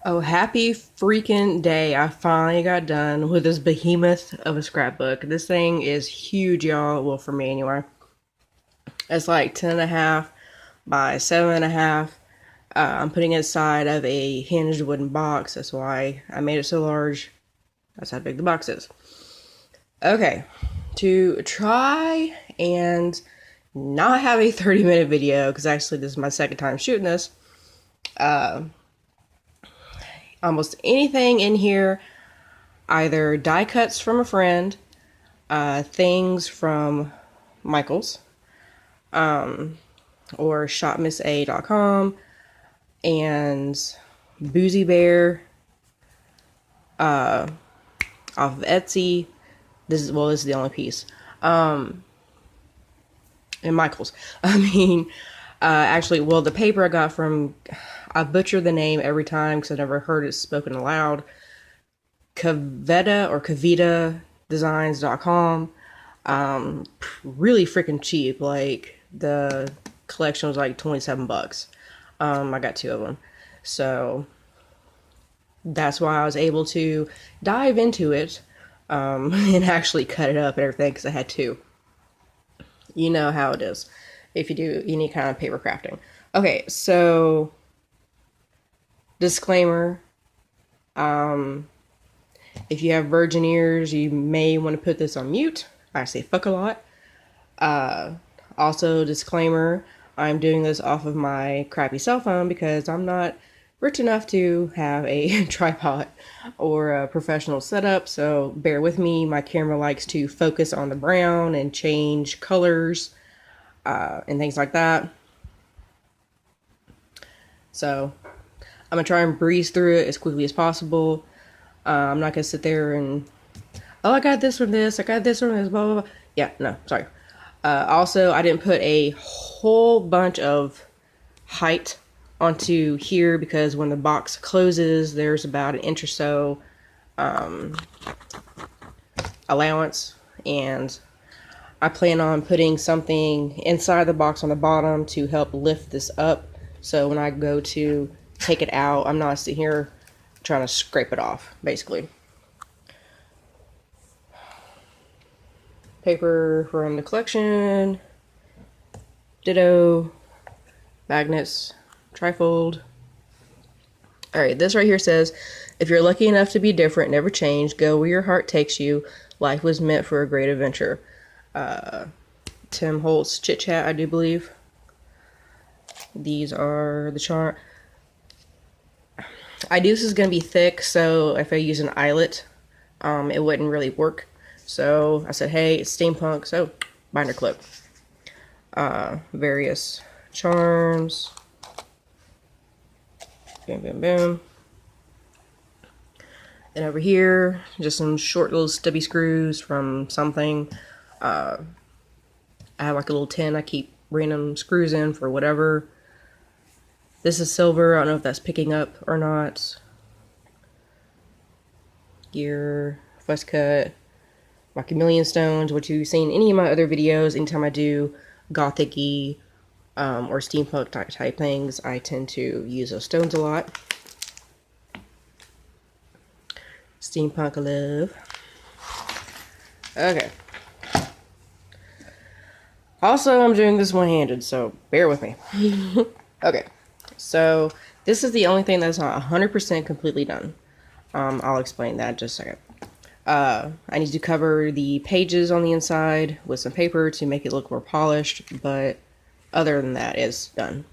Oh, happy freaking day. I finally got done with this behemoth of a scrapbook. This thing is huge, y'all. Well, for me anyway. It's like 10.5 by 7.5. I'm putting it inside of a hinged wooden box. That's why I made it so large. That's how big the box is. Okay, to try and not have a 30-minute video, because actually this is my second time shooting this. Almost anything in here, either die cuts from a friend, things from Michael's, or shopmissa.com, and Boozy Bear off of Etsy. This is the only piece. And Michael's. Actually, well, the paper I got from, I butcher the name every time because I never heard it spoken aloud. Kavita Designs.com. Really freaking cheap. Like, the collection was like 27 bucks. I got two of them. So that's why I was able to dive into it and actually cut it up and everything because I had two. You know how it is if you do any kind of paper crafting. Okay, so disclaimer. If you have virgin ears, you may want to put this on mute. I say fuck a lot. Also, disclaimer, I'm doing this off of my crappy cell phone because I'm not rich enough to have a tripod or a professional setup, so bear with me. My camera likes to focus on the brown and change colors and things like that. So I'm going to try and breeze through it as quickly as possible. I'm not going to sit there and, oh, I got this from this, I got this from this, blah, blah, blah. Yeah, no, sorry. Also, I didn't put a whole bunch of height onto here because when the box closes, there's about an inch or so allowance, and I plan on putting something inside the box on the bottom to help lift this up, so when I go to take it out, I'm not sitting here trying to scrape it off, basically. Paper from the collection, ditto, magnets, trifold. Alright, this right here says, if you're lucky enough to be different, never change, go where your heart takes you, life was meant for a great adventure. Tim Holtz Chit Chat, I do believe. These are the chart. I knew this is going to be thick, so if I use an eyelet, it wouldn't really work. So I said, hey, it's steampunk, so binder clip. Various charms. Boom, boom, boom. And over here, just some short little stubby screws from something. I have like a little tin I keep random screws in for whatever. This is silver. I don't know if that's picking up or not. Gear, fuss cut, my chameleon stones, which you've seen in any of my other videos. Anytime I do gothic-y or steampunk type things, I tend to use those stones a lot. Steampunk love. Okay. Also, I'm doing this one-handed, so bear with me. Okay. So this is the only thing that's not 100% completely done. I'll explain that in just a second. I need to cover the pages on the inside with some paper to make it look more polished, but other than that, it's done.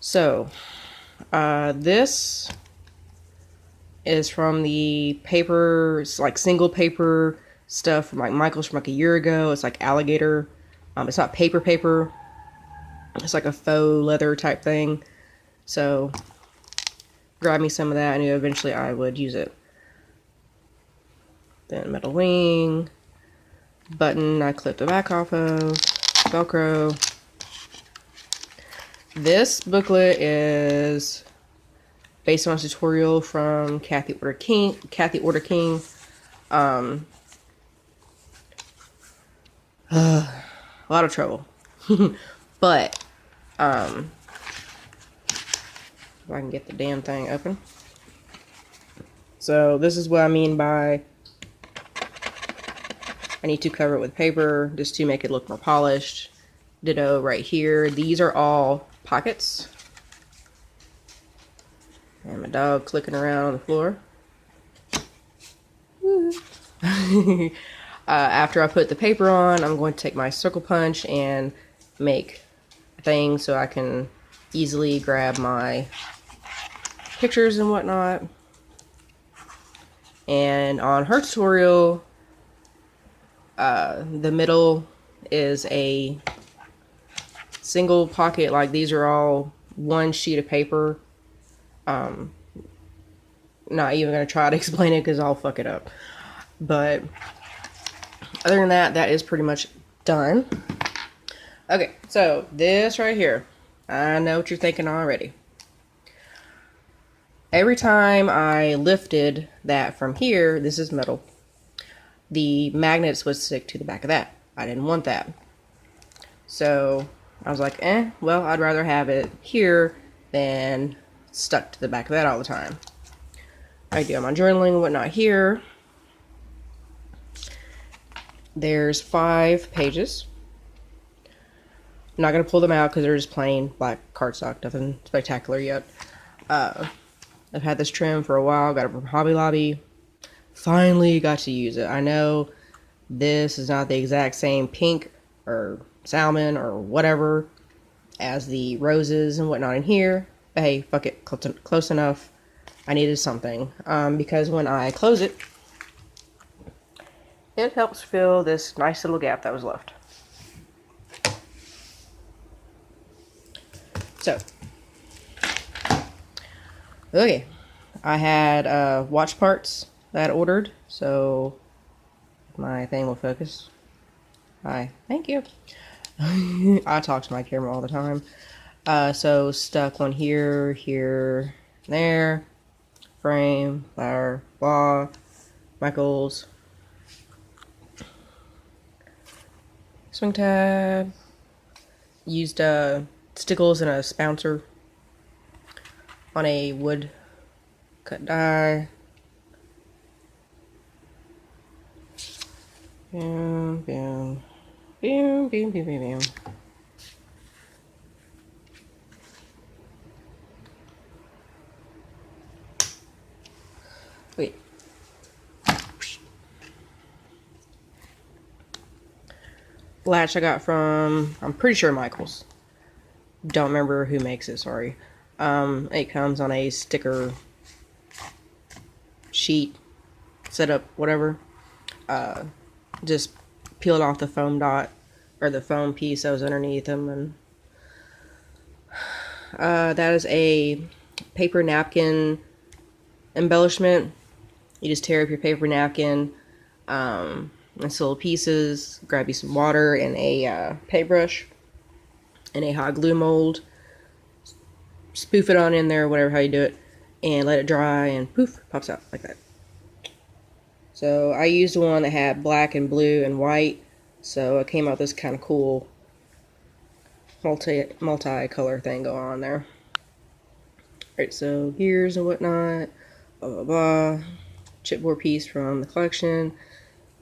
So, this is from the paper, it's like single paper stuff from like Michael's from like a year ago. It's like alligator. It's not paper. It's like a faux leather type thing. So, grab me some of that. I knew eventually I would use it. Then metal wing. Button I clipped the back off of. Velcro. This booklet is based on a tutorial from Kathy Order King. A lot of trouble. But If I can get the damn thing open. So this is what I mean by I need to cover it with paper just to make it look more polished. Ditto right here. These are all pockets. And my dog clicking around on the floor. After I put the paper on, I'm going to take my circle punch and make a thing so I can easily grab my pictures and whatnot. And on her tutorial, the middle is a single pocket. Like, these are all one sheet of paper. Not even gonna try to explain it because I'll fuck it up. But other than that, that is pretty much done. Okay, so this right here, I know what you're thinking already. Every time I lifted that from here, this is metal, the magnets would stick to the back of that. I didn't want that. So I was like, well, I'd rather have it here than stuck to the back of that all the time. I do my journaling and whatnot here. There's 5 pages. I'm not going to pull them out because they're just plain black cardstock, nothing spectacular yet. I've had this trim for a while, got it from Hobby Lobby. Finally got to use it. I know this is not the exact same pink or salmon or whatever as the roses and whatnot in here. But hey, fuck it, close enough. I needed something because when I close it, it helps fill this nice little gap that was left. So, okay, I had watch parts that I ordered, so my thing will focus. Hi, thank you. I talk to my camera all the time. So stuck on here, here, there, frame, flower, blah, Michaels, swing tab, used stickles and a spouncer on a wood cut die. Boom, boom, boom, boom, boom, boom, boom. Wait. Latch I got from, I'm pretty sure Michaels. Don't remember who makes it, sorry. It comes on a sticker sheet, setup, whatever. Just peeled off the foam dot, or the foam piece that was underneath them, and that is a paper napkin embellishment. You just tear up your paper napkin into little pieces, grab you some water and a paintbrush and a hot glue mold, spoof it on in there, whatever how you do it, and let it dry, and poof, pops out like that. So I used one that had black and blue and white, so it came out this kind of cool multi-color thing going on there. Alright, so gears and whatnot, blah blah blah. Chipboard piece from the collection.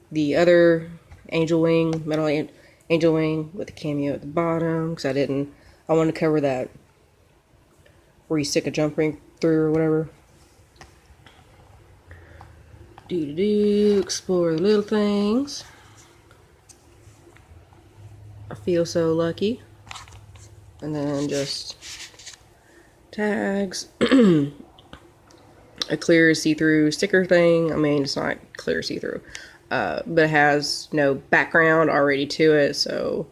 The other angel wing, metal angel wing with the cameo at the bottom, because I wanted to cover that where you stick a jump ring through or whatever. Explore the little things. I feel so lucky. And then just tags. A clear see-through sticker thing. I mean, it's not clear see-through. But it has no background already to it, so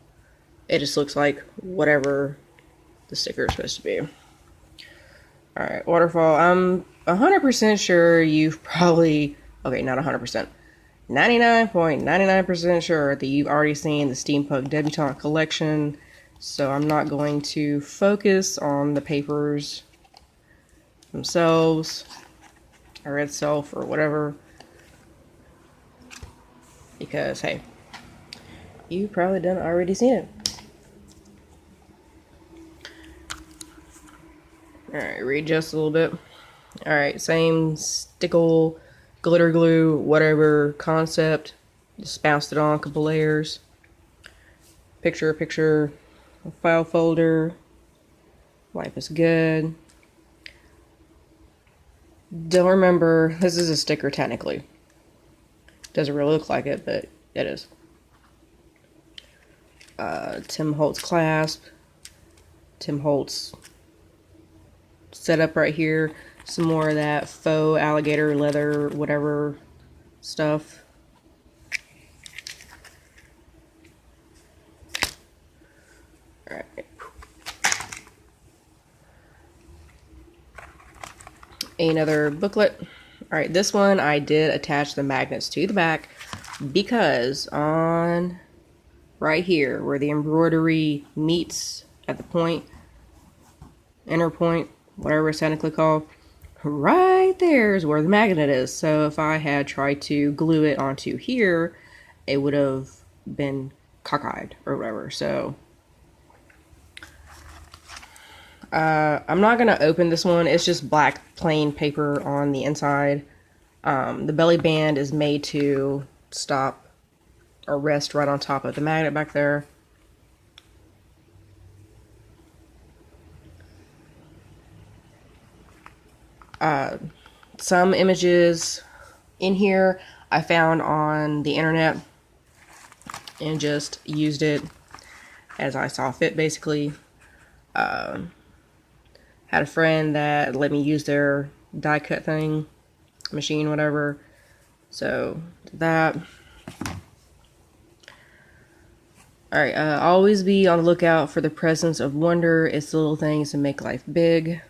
it just looks like whatever the sticker is supposed to be. Alright, waterfall. I'm 100% sure you've probably... Okay, not 100%. 99.99% sure that you've already seen the Steampunk Debutante collection, so I'm not going to focus on the papers themselves, or itself, or whatever, because, hey, you've probably already seen it. Alright, readjust a little bit. Alright, same stickle, glitter glue, whatever concept. Just bounced it on a couple layers. Picture, a file folder. Life is good. Don't remember, this is a sticker technically. Doesn't really look like it, but it is. Tim Holtz clasp. Tim Holtz setup right here. Some more of that faux alligator leather, whatever stuff. Alright. Another booklet. Alright, this one I did attach the magnets to the back because on right here where the embroidery meets at the point, inner point, whatever it's technically called, right there is where the magnet is. So if I had tried to glue it onto here, it would have been cockeyed or whatever. So I'm not gonna open this one. It's just black plain paper on the inside. The belly band is made to stop or rest right on top of the magnet back there. Some images in here I found on the internet and just used it as I saw fit, basically. Had a friend that let me use their die cut thing, machine, whatever. So, did that. Alright, always be on the lookout for the presence of wonder. It's the little things that make life big.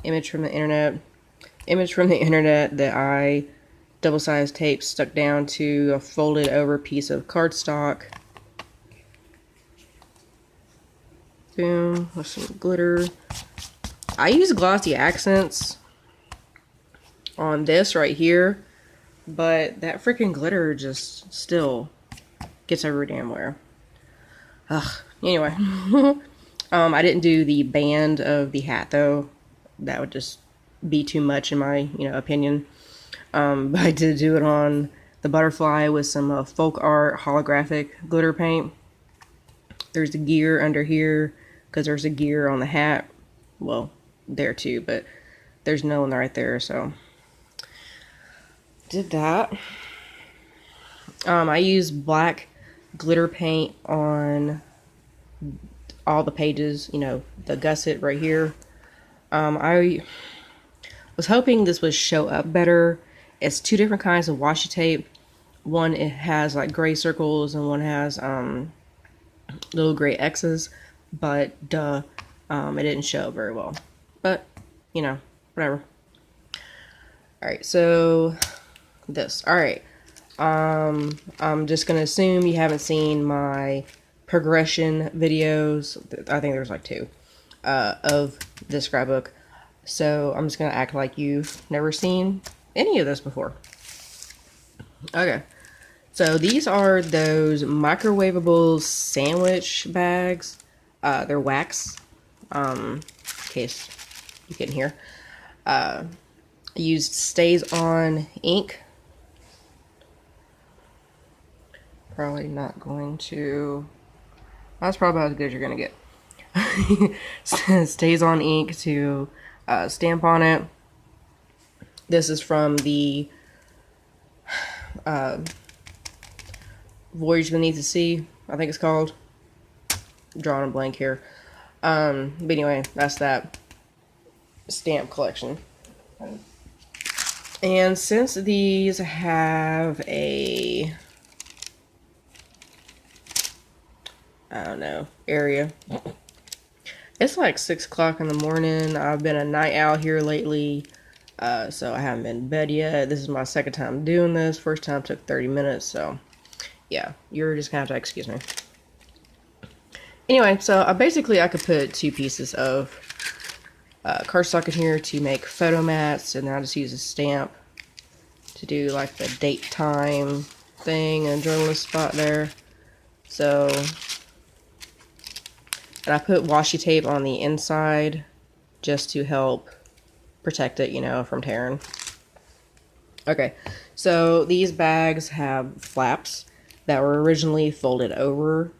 Image from the internet. Image from the internet that I double-sized tape stuck down to a folded over piece of cardstock. Boom, with some glitter. I use glossy accents on this right here, but that freaking glitter just still gets every damn where. Ugh. Anyway, I didn't do the band of the hat though. That would just be too much in my, opinion. But I did do it on the butterfly with some folk art holographic glitter paint. There's a gear under here because there's a gear on the hat. Well, there too, but there's no one right there, so did that. I used black glitter paint on all the pages, the gusset right here. I was hoping this would show up better. It's two different kinds of washi tape. One, it has like gray circles, and one has little gray X's, but it didn't show very well. But, whatever. Alright, so this. Alright. I'm just gonna assume you haven't seen my progression videos. I think there's like 2 of this scrapbook. So I'm just gonna act like you've never seen any of this before. Okay. So these are those microwavable sandwich bags. They're wax. In case you couldn't hear. I used Stays On ink. Probably not going to... That's probably about as good as you're going to get. Stays On ink to stamp on it. This is from the Voyage Beneath the Sea, I think it's called. I'm drawing a blank here. But anyway, that's that stamp collection. And since these have a... I don't know, area. It's like 6 o'clock in the morning. I've been a night owl here lately, so I haven't been to bed yet. This is my second time doing this. First time took 30 minutes, so yeah, you're just gonna have to excuse me. Anyway, so I could put 2 pieces of cardstock in here to make photo mats, and then I just use a stamp to do like the date time thing and journalist spot there. So... And I put washi tape on the inside just to help protect it, you know, from tearing. Okay, so these bags have flaps that were originally folded over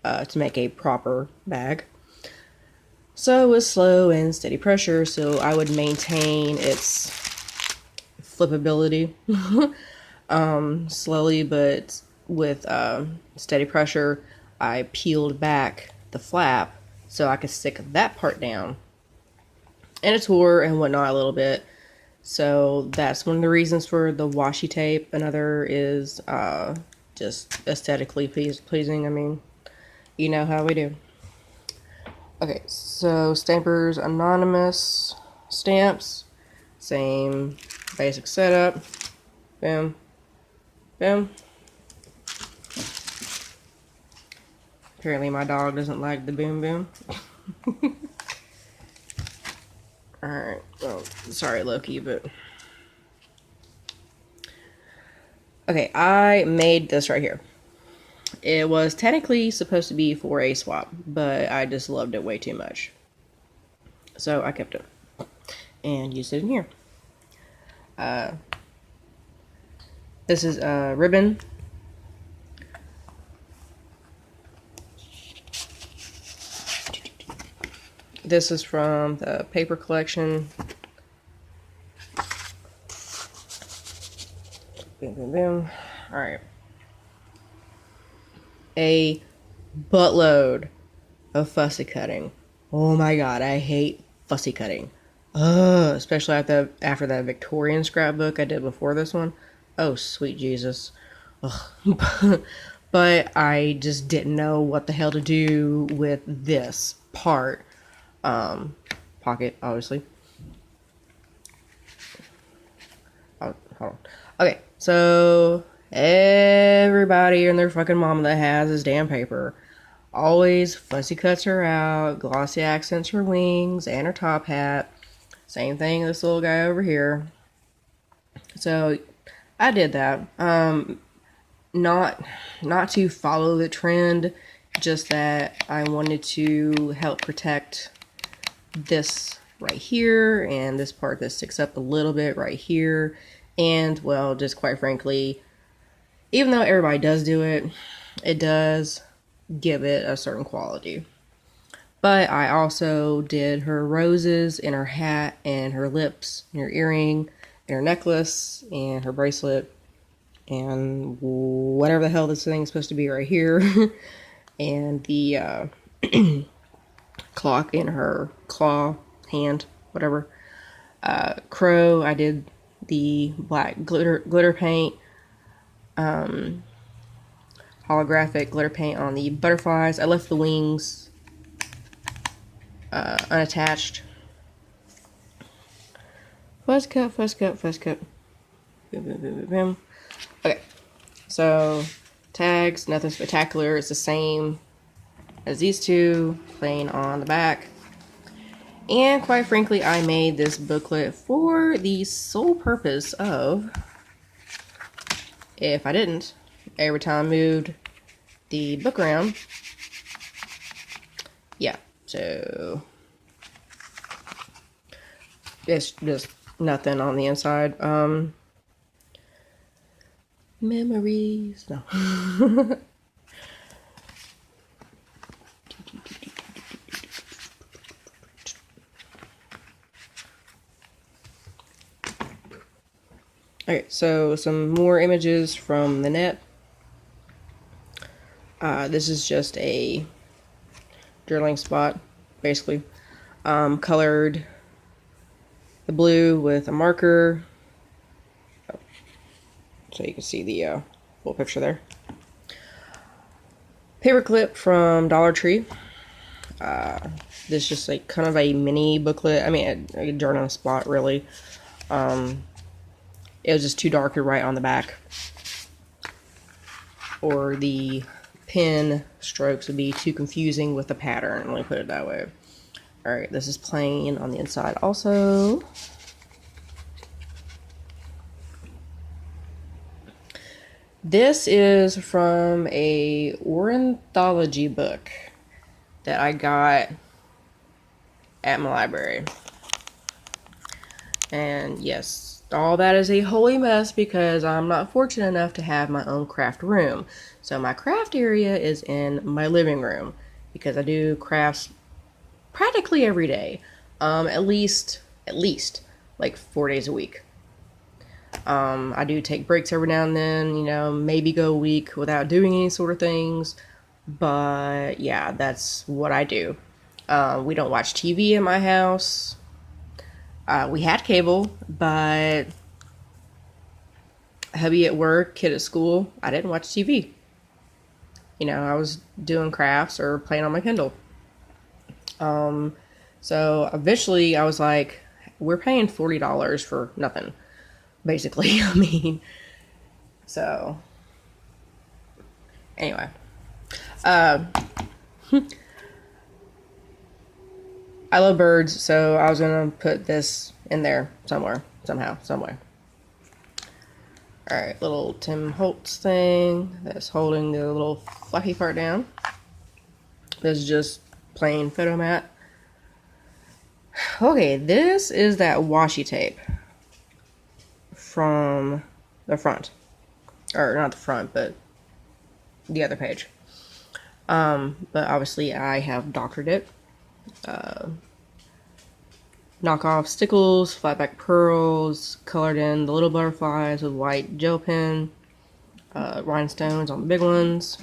to make a proper bag. So it was slow and steady pressure, so I would maintain its flippability slowly, but with steady pressure, I peeled back the flap so I could stick that part down. And it tore and whatnot a little bit. So that's one of the reasons for the washi tape. Another is just aesthetically pleasing. I mean, you know how we do. Okay, so Stampers Anonymous stamps. Same basic setup. Boom. Boom. Apparently my dog doesn't like the boom boom. Alright, well, sorry Loki, but... Okay, I made this right here. It was technically supposed to be for a swap, but I just loved it way too much. So I kept it. And used it in here. This is a ribbon. This is from the paper collection. Boom, boom, boom. Alright. A buttload of fussy cutting. Oh my god, I hate fussy cutting. Especially after that Victorian scrapbook I did before this one. Oh, sweet Jesus. Ugh. But I just didn't know what the hell to do with this part. Pocket, obviously. Oh, hold on. Okay, so everybody and their fucking mama that has this damn paper always fussy cuts her out, glossy accents her wings and her top hat. Same thing this little guy over here. So I did that. Not to follow the trend, just that I wanted to help protect this right here and this part that sticks up a little bit right here. And, well, just quite frankly, even though everybody does do it, it does give it a certain quality. But I also did her roses in her hat and her lips and her earring and her necklace and her bracelet and whatever the hell this thing is supposed to be right here. And the clock in her claw, hand, whatever. Crow, I did the black glitter paint, holographic glitter paint on the butterflies. I left the wings unattached. Fuzz cut, fuzz cut, fuzz cut. Boom, boom, boom, boom, boom. Okay, so tags, nothing spectacular. It's the same as these two, plain on the back. And quite frankly, I made this booklet for the sole purpose of, if I didn't, every time I moved the book around, yeah, so it's just nothing on the inside. Memories, no. Okay, so some more images from the net. This is just a journaling spot, basically. Colored the blue with a marker. So you can see the full picture there. Paperclip from Dollar Tree. This is just like kind of a mini booklet. I mean, a journaling spot, really. It was just too dark to write on the back. Or the pen strokes would be too confusing with the pattern. Let me put it that way. Alright, this is plain on the inside also. This is from a ornithology book that I got at my library. And yes, all that is a holy mess because I'm not fortunate enough to have my own craft room. So my craft area is in my living room because I do crafts practically every day. At least like 4 days a week. I do take breaks every now and then, you know, maybe go a week without doing any sort of things. But yeah, that's what I do. We don't watch TV in my house. We had cable, but hubby at work, kid at school, I didn't watch TV. You know, I was doing crafts or playing on my Kindle. So eventually I was like, we're paying $40 for nothing, basically. I mean, so anyway. I love birds, so I was gonna put this in there somewhere, somehow, somewhere. Alright, little Tim Holtz thing that's holding the little fluffy part down. This is just plain photo mat. Okay, this is that washi tape from the front. Or not the front, but the other page. But obviously I have doctored it. Knockoff stickles, flatback pearls, colored in the little butterflies with white gel pen, rhinestones on the big ones.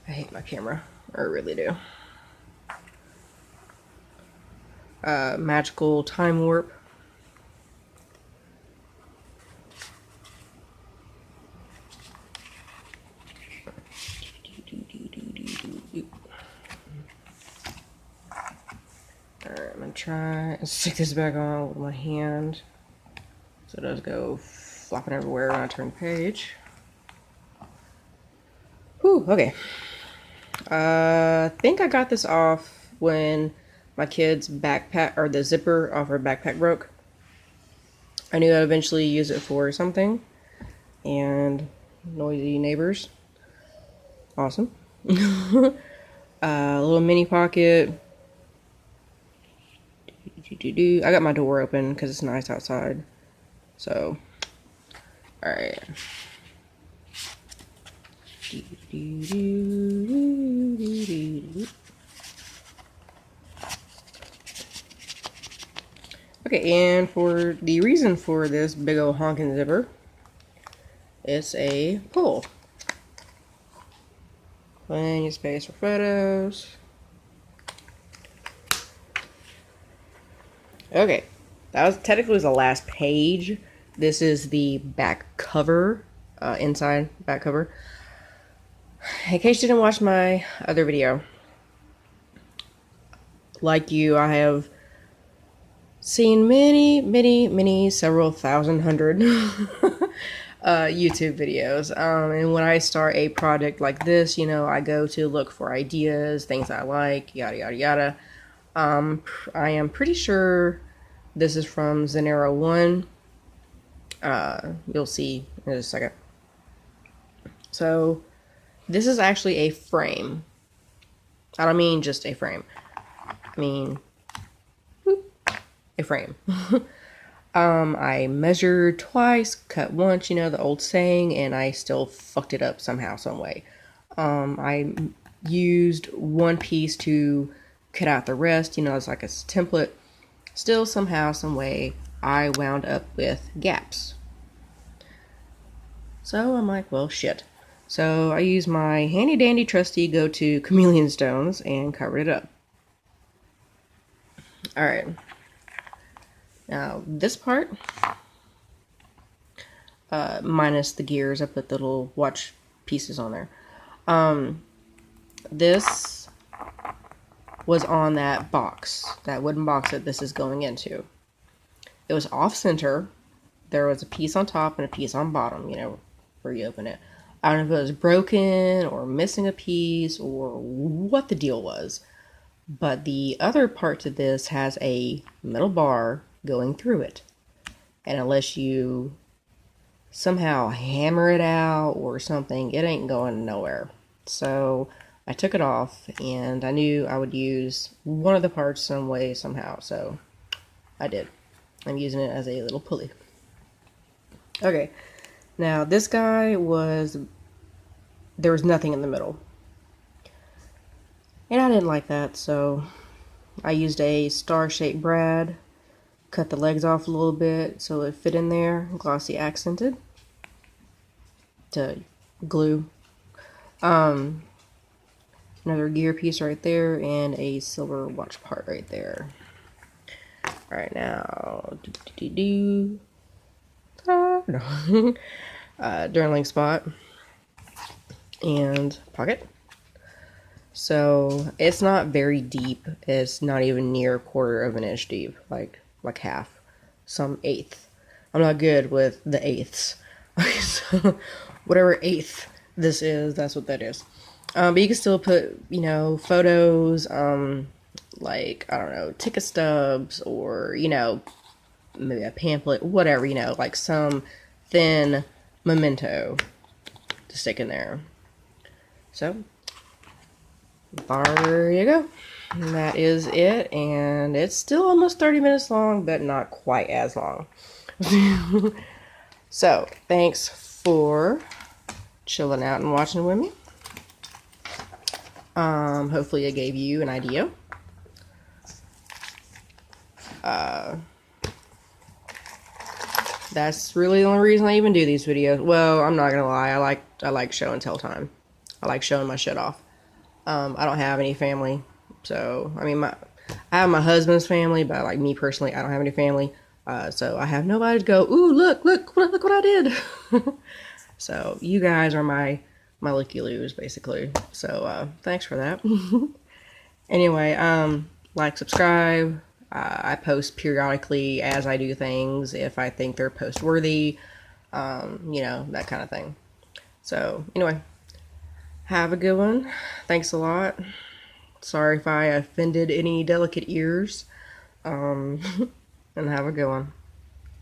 I hate my camera, I really do. Magical time warp. Alright, I'm gonna try and stick this back on with my hand so it doesn't go flopping everywhere when I turn the page. Whew, okay. I think I got this off when my kid's backpack, or the zipper off her backpack broke. I knew I'd eventually use it for something. And noisy neighbors. Awesome. Little mini pocket. I got my door open because it's nice outside. So, alright. Okay, and for the reason for this big old honking zipper, it's a pull. Plenty of space for photos. Okay, that was technically the last page. This is the back cover, inside back cover. In case you didn't watch my other video, like you, I have seen many, several thousand, hundred YouTube videos. And when I start a project like this, you know, I go to look for ideas, things I like, yada, yada, yada. I am pretty sure this is from Zenero 1. You'll see in just a second. So, this is actually a frame. I don't mean just a frame. I mean, a frame. I measured twice, cut once, you know, the old saying, and I still fucked it up somehow, some way. I used one piece to cut out the rest, you know, it's like a template. Still, somehow, some way, I wound up with gaps. So I'm like, well, shit. So I used my handy dandy trusty go-to chameleon stones and covered it up. Alright. Now, this part, minus the gears, I put the little watch pieces on there. This was on that box, that wooden box that this is going into. It was off-center. There was a piece on top and a piece on bottom, you know, where you open it. I don't know if it was broken or missing a piece or what the deal was. But the other part to this has a metal bar going through it. And unless you somehow hammer it out or something, it ain't going nowhere. So I took it off, and I knew I would use one of the parts some way, somehow, so I did. I'm using it as a little pulley. Okay, now this guy there was nothing in the middle. And I didn't like that, so I used a star-shaped brad, cut the legs off a little bit so it fit in there, glossy accented, to glue. Another gear piece right there, and a silver watch part right there. Alright, now, journaling spot and pocket. So it's not very deep. It's not even near a quarter of an inch deep, like half, some eighth. I'm not good with the eighths. So whatever eighth this is, that's what that is. But you can still put, photos, like, I don't know, ticket stubs, or, maybe a pamphlet, whatever, like some thin memento to stick in there. So there you go. And that is it, and it's still almost 30 minutes long, but not quite as long. So, thanks for chilling out and watching with me. Hopefully it gave you an idea. That's really the only reason I even do these videos. Well, I'm not gonna lie, I like show and tell time. I like showing my shit off. I don't have any family, so I mean, I have my husband's family, but like me personally, I don't have any family. So I have nobody to go, ooh, look what I did. So you guys are my looky-loos, basically. So thanks for that. Anyway, like, subscribe. I post periodically as I do things, if I think they're post-worthy, that kind of thing. So anyway, have a good one. Thanks a lot. Sorry if I offended any delicate ears. And have a good one.